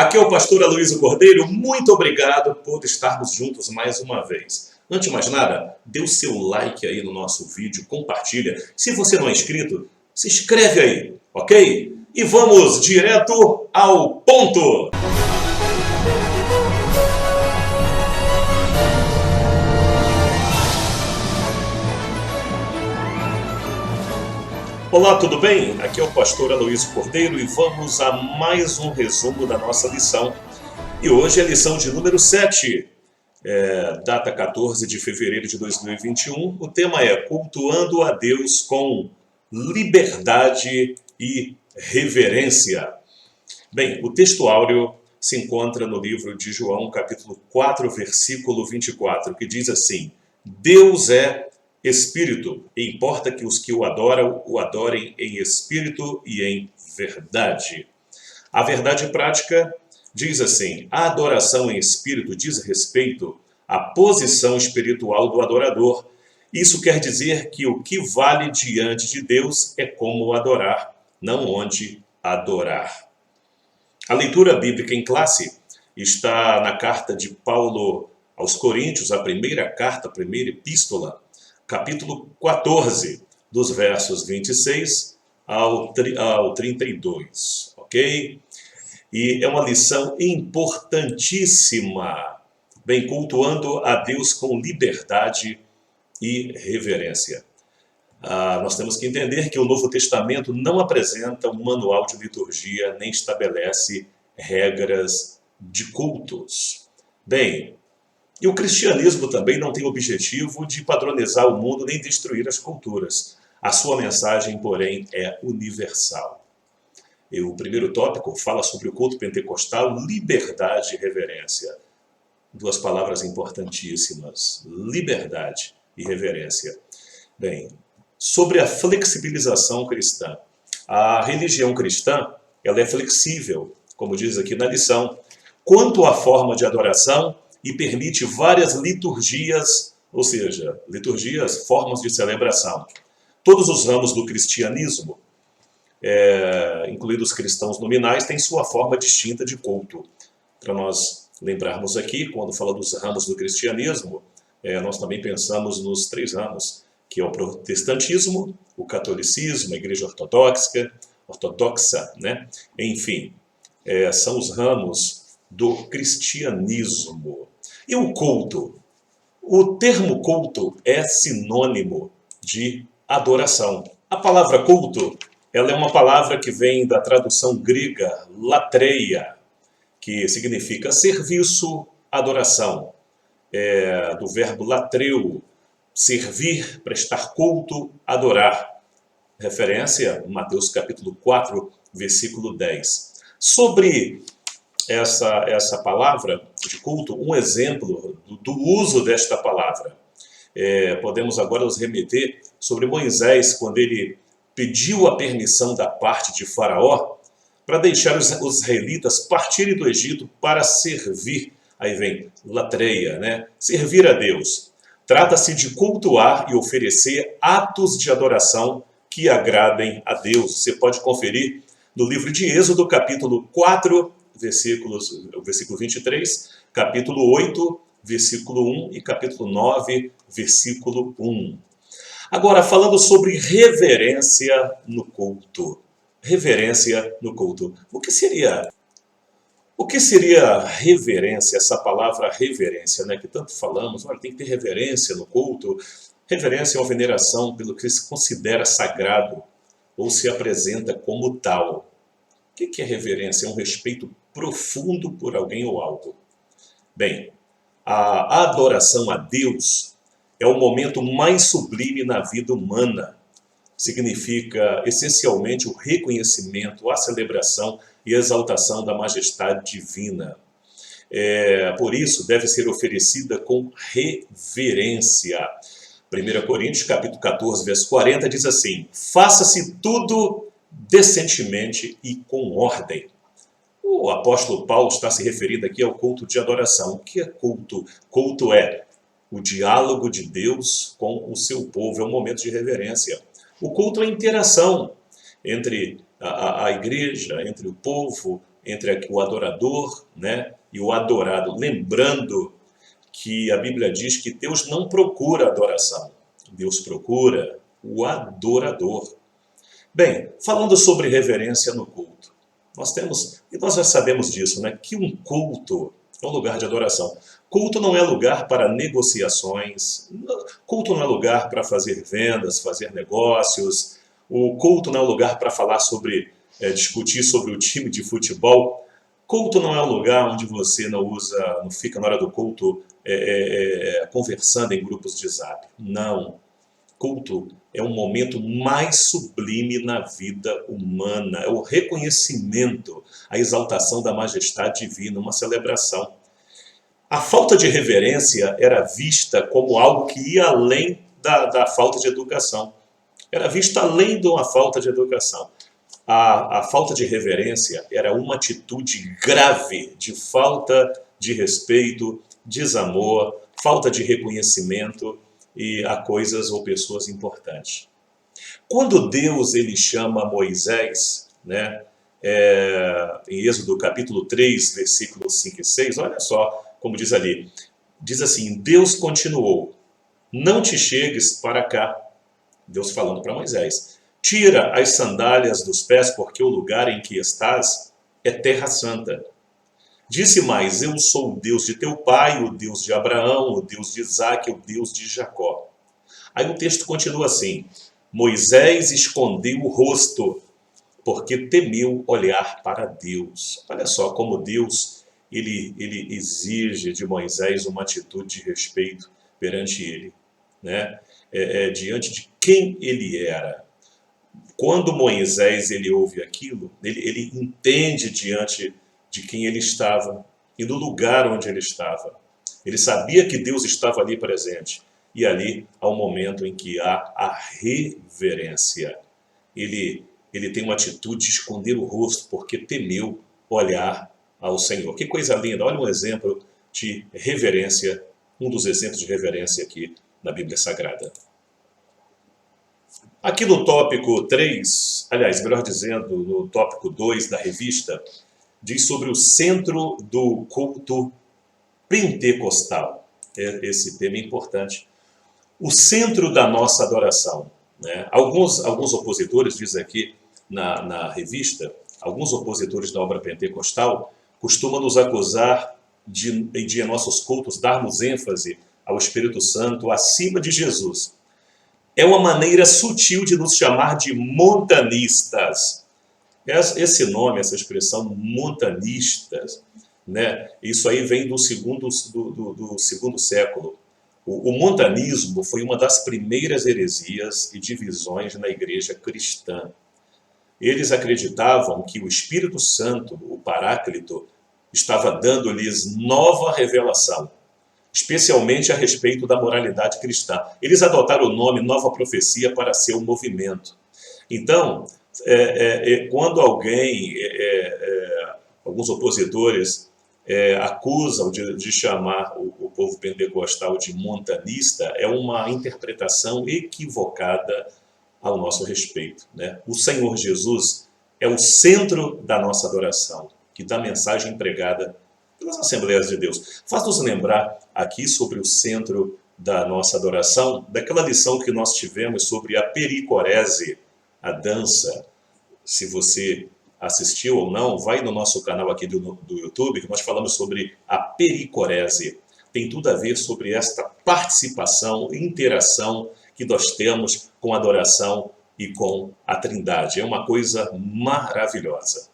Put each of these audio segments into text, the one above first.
Aqui é o pastor Aloysio Cordeiro, muito obrigado por estarmos juntos mais uma vez. Antes de mais nada, dê o seu like aí no nosso vídeo, compartilha. Se você não é inscrito, se inscreve aí, ok? E vamos direto ao ponto! Olá, tudo bem? Aqui é o pastor Aloysio Cordeiro e vamos a mais um resumo da nossa lição. E hoje é a lição de número 7, data 14 de fevereiro de 2021. O tema é Cultuando a Deus com Liberdade e Reverência. Bem, o texto áureo se encontra no livro de João, capítulo 4, versículo 24, que diz assim: Deus é Espírito, e importa que os que o adoram, o adorem em espírito e em verdade. A verdade prática diz assim: a adoração em espírito diz respeito à posição espiritual do adorador. Isso quer dizer que o que vale diante de Deus é como adorar, não onde adorar. A leitura bíblica em classe está na carta de Paulo aos Coríntios, a primeira carta, a primeira epístola, capítulo 14, dos versos 26 ao 32, ok? E é uma lição importantíssima, bem, cultuando a Deus com liberdade e reverência. Nós temos que entender que o Novo Testamento não apresenta um manual de liturgia, nem estabelece regras de cultos. Bem, e o cristianismo também não tem o objetivo de padronizar o mundo nem destruir as culturas. A sua mensagem, porém, é universal. E o primeiro tópico fala sobre o culto pentecostal, liberdade e reverência. Duas palavras importantíssimas, liberdade e reverência. Bem, sobre a flexibilização cristã. A religião cristã, ela é flexível, como diz aqui na lição, quanto à forma de adoração, e permite várias liturgias, ou seja, liturgias, formas de celebração. Todos os ramos do cristianismo, incluídos os cristãos nominais, têm sua forma distinta de culto. Para nós lembrarmos aqui, quando fala dos ramos do cristianismo, nós também pensamos nos 3 ramos, que é o protestantismo, o catolicismo, a igreja ortodoxa, né? Enfim, são os ramos do cristianismo. E o culto? O termo culto é sinônimo de adoração. A palavra culto, ela é uma palavra que vem da tradução grega latreia, que significa serviço, adoração. Do verbo latreu, servir, prestar culto, adorar. Referência, Mateus capítulo 4, versículo 10. Sobre essa palavra de culto, um exemplo do uso desta palavra. Podemos agora nos remeter sobre Moisés, quando ele pediu a permissão da parte de Faraó para deixar os israelitas partirem do Egito para servir. Aí vem latreia, né? Servir a Deus. Trata-se de cultuar e oferecer atos de adoração que agradem a Deus. Você pode conferir no livro de Êxodo, capítulo 4, versículo 23, capítulo 8, versículo 1 e capítulo 9, versículo 1. Agora, falando sobre reverência no culto. Reverência no culto. O que seria reverência, essa palavra reverência, né, que tanto falamos? Olha, tem que ter reverência no culto. Reverência é uma veneração pelo que se considera sagrado ou se apresenta como tal. O que é reverência? É um respeito profundo por alguém ou algo. Bem, a adoração a Deus é o momento mais sublime na vida humana. Significa, essencialmente, o reconhecimento, a celebração e a exaltação da majestade divina. Por isso, deve ser oferecida com reverência. 1 Coríntios, capítulo 14, verso 40, diz assim: faça-se tudo decentemente e com ordem. O apóstolo Paulo está se referindo aqui ao culto de adoração. O que é culto? Culto é o diálogo de Deus com o seu povo, é um momento de reverência. O culto é a interação entre a igreja, entre o povo, entre o adorador, né, e o adorado. Lembrando que a Bíblia diz que Deus não procura adoração, Deus procura o adorador. Bem, falando sobre reverência no culto, nós temos, e nós já sabemos disso, né, que um culto é um lugar de adoração. Culto não é lugar para negociações, culto não é lugar para fazer vendas, fazer negócios, o culto não é lugar para falar sobre, discutir sobre o time de futebol. Culto não é um lugar onde você não fica na hora do culto conversando em grupos de zap. Não. Culto é um momento mais sublime na vida humana. É o reconhecimento, a exaltação da majestade divina, uma celebração. A falta de reverência era vista como algo que ia além da falta de educação. Era vista além de uma falta de educação. A falta de reverência era uma atitude grave de falta de respeito, desamor, falta de reconhecimento e a coisas ou pessoas importantes. Quando Deus ele chama Moisés, né, em Êxodo capítulo 3, versículos 5 e 6, olha só como diz ali. Diz assim, Deus continuou, não te chegues para cá. Deus falando para Moisés, tira as sandálias dos pés, porque o lugar em que estás é terra santa. Disse mais, eu sou o Deus de teu pai, o Deus de Abraão, o Deus de Isaque, o Deus de Jacó. Aí o texto continua assim, Moisés escondeu o rosto, porque temeu olhar para Deus. Olha só como Deus, ele exige de Moisés uma atitude de respeito perante ele, né? Diante de quem ele era. Quando Moisés ele ouve aquilo, ele entende diante de quem ele estava e do lugar onde ele estava. Ele sabia que Deus estava ali presente. E ali há um momento em que há a reverência. Ele tem uma atitude de esconder o rosto, porque temeu olhar ao Senhor. Que coisa linda! Olha um exemplo de reverência, um dos exemplos de reverência aqui na Bíblia Sagrada. Aqui no tópico 3, aliás, melhor dizendo, no tópico 2 da revista, diz sobre o centro do culto pentecostal. Esse tema é importante. O centro da nossa adoração, né? Alguns opositores, diz aqui na revista, alguns opositores da obra pentecostal costumam nos acusar de em nossos cultos darmos ênfase ao Espírito Santo acima de Jesus. É uma maneira sutil de nos chamar de montanistas. Esse nome, essa expressão montanistas, né? Isso aí vem do segundo século. O montanismo foi uma das primeiras heresias e divisões na igreja cristã. Eles acreditavam que o Espírito Santo, o Paráclito, estava dando-lhes nova revelação, especialmente a respeito da moralidade cristã. Eles adotaram o nome Nova Profecia para seu movimento. Então, quando alguns opositores acusam de chamar o povo pentecostal de montanista, é uma interpretação equivocada ao nosso respeito, né? O Senhor Jesus é o centro da nossa adoração, que da mensagem pregada pelas Assembleias de Deus. Faz-nos lembrar aqui sobre o centro da nossa adoração, daquela lição que nós tivemos sobre a pericorese, a dança. Se você assistiu ou não, vai no nosso canal aqui do YouTube, que nós falamos sobre a pericorese. Tem tudo a ver sobre esta participação, interação que nós temos com a adoração e com a Trindade. É uma coisa maravilhosa.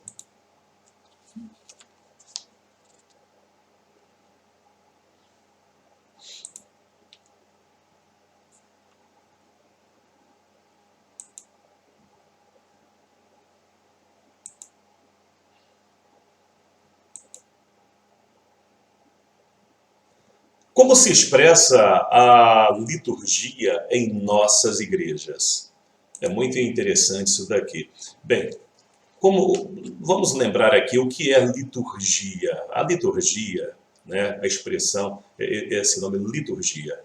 Como se expressa a liturgia em nossas igrejas? É muito interessante isso daqui. Bem, vamos lembrar aqui o que é liturgia. A liturgia, né, a expressão, esse nome liturgia,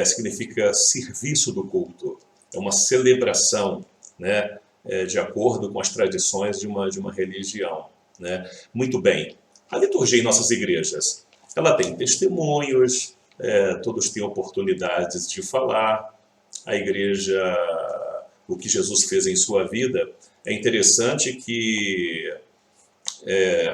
significa serviço do culto. É uma celebração, né, de acordo com as tradições de uma religião. né? Muito bem. A liturgia em nossas igrejas, ela tem testemunhos, todos têm oportunidades de falar. A igreja, o que Jesus fez em sua vida, é interessante que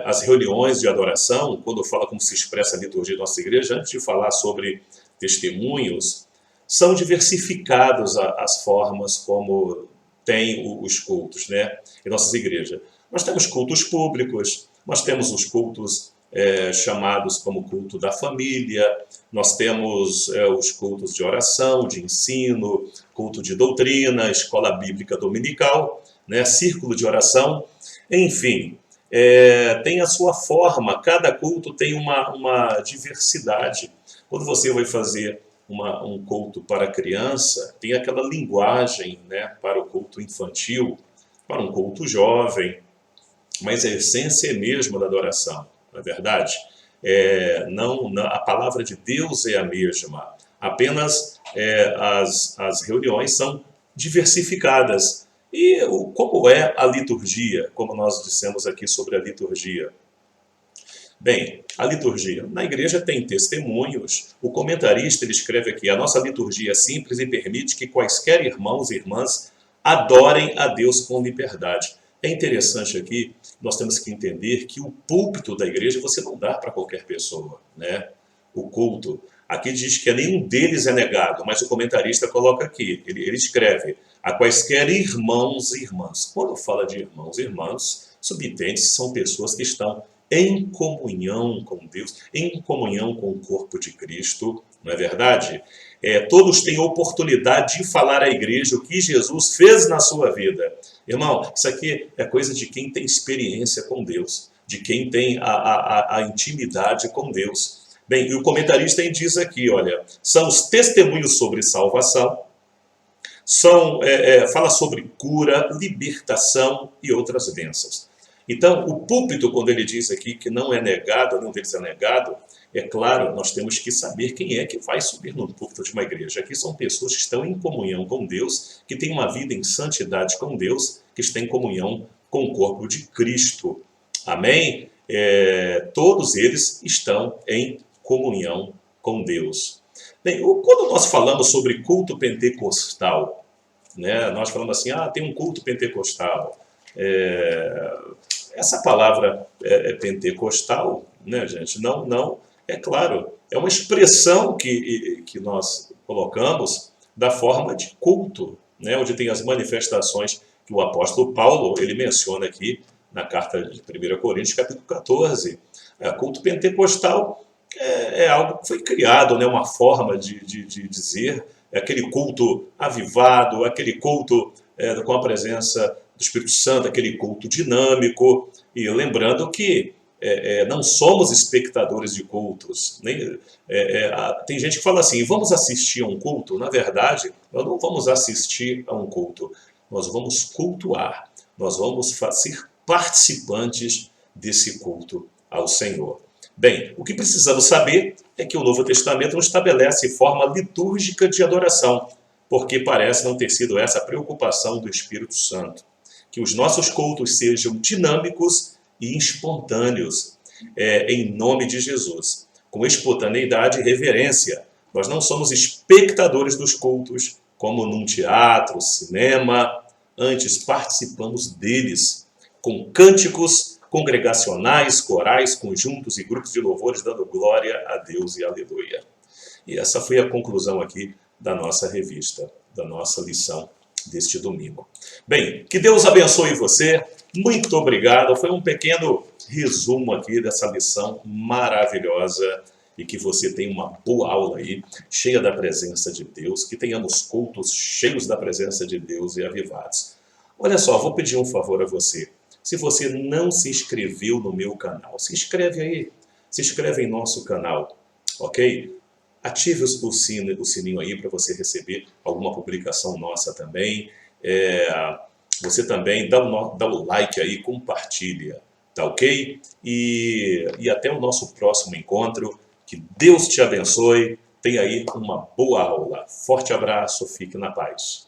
as reuniões de adoração, quando fala como se expressa a liturgia da nossa igreja, antes de falar sobre testemunhos, são diversificadas as formas como tem os cultos, né, em nossas igrejas. Nós temos cultos públicos, nós temos os cultos chamados como culto da família, nós temos os cultos de oração, de ensino, culto de doutrina, escola bíblica dominical, né, círculo de oração, enfim, tem a sua forma, cada culto tem uma diversidade. Quando você vai fazer um culto para criança, tem aquela linguagem, né, para o culto infantil, para um culto jovem, mas a essência é mesma da adoração, não é verdade? A palavra de Deus é a mesma, apenas as reuniões são diversificadas. E como é a liturgia, como nós dissemos aqui sobre a liturgia? Bem, a liturgia. Na igreja tem testemunhos. O comentarista ele escreve aqui: a nossa liturgia é simples e permite que quaisquer irmãos e irmãs adorem a Deus com liberdade. É interessante aqui, nós temos que entender que o púlpito da igreja você não dá para qualquer pessoa, né? O culto. Aqui diz que nenhum deles é negado, mas o comentarista coloca aqui, ele escreve: a quaisquer irmãos e irmãs. Quando fala de irmãos e irmãs, subentende-se são pessoas que estão em comunhão com Deus, em comunhão com o corpo de Cristo, não é verdade? Todos têm oportunidade de falar à igreja o que Jesus fez na sua vida. Irmão, isso aqui é coisa de quem tem experiência com Deus, de quem tem a intimidade com Deus. Bem, e o comentarista diz aqui, olha, são os testemunhos sobre salvação, fala sobre cura, libertação e outras bênçãos. Então, o púlpito, quando ele diz aqui que não é negado, nenhum deles é negado, é claro, nós temos que saber quem é que vai subir no púlpito de uma igreja. Aqui são pessoas que estão em comunhão com Deus, que têm uma vida em santidade com Deus, que estão em comunhão com o corpo de Cristo. Amém? Todos eles estão em comunhão com Deus. Bem, quando nós falamos sobre culto pentecostal, né, nós falamos assim, tem um culto pentecostal. Essa palavra pentecostal, né, gente, não, é claro, é uma expressão que nós colocamos da forma de culto, né, onde tem as manifestações que o apóstolo Paulo, ele menciona aqui na carta de 1 Coríntios, capítulo 14. Culto pentecostal é algo que foi criado, né, uma forma de dizer, aquele culto avivado, aquele culto com a presença do Espírito Santo, aquele culto dinâmico, e lembrando que não somos espectadores de cultos. Tem gente que fala assim, vamos assistir a um culto? Na verdade, nós não vamos assistir a um culto, nós vamos cultuar, nós vamos ser participantes desse culto ao Senhor. Bem, o que precisamos saber é que o Novo Testamento não estabelece forma litúrgica de adoração, porque parece não ter sido essa a preocupação do Espírito Santo. Que os nossos cultos sejam dinâmicos e espontâneos, em nome de Jesus, com espontaneidade e reverência. Nós não somos espectadores dos cultos, como num teatro, cinema, antes participamos deles, com cânticos congregacionais, corais, conjuntos e grupos de louvores, dando glória a Deus e aleluia. E essa foi a conclusão aqui da nossa revista, da nossa lição deste domingo. Bem, que Deus abençoe você, muito obrigado, foi um pequeno resumo aqui dessa lição maravilhosa e que você tenha uma boa aula aí, cheia da presença de Deus, que tenhamos cultos cheios da presença de Deus e avivados. Olha só, vou pedir um favor a você, se você não se inscreveu no meu canal, se inscreve aí, se inscreve em nosso canal, ok? Ative o sininho aí para você receber alguma publicação nossa também. Você também dá o like aí, compartilha, tá ok? E até o nosso próximo encontro. Que Deus te abençoe. Tenha aí uma boa aula. Forte abraço, fique na paz.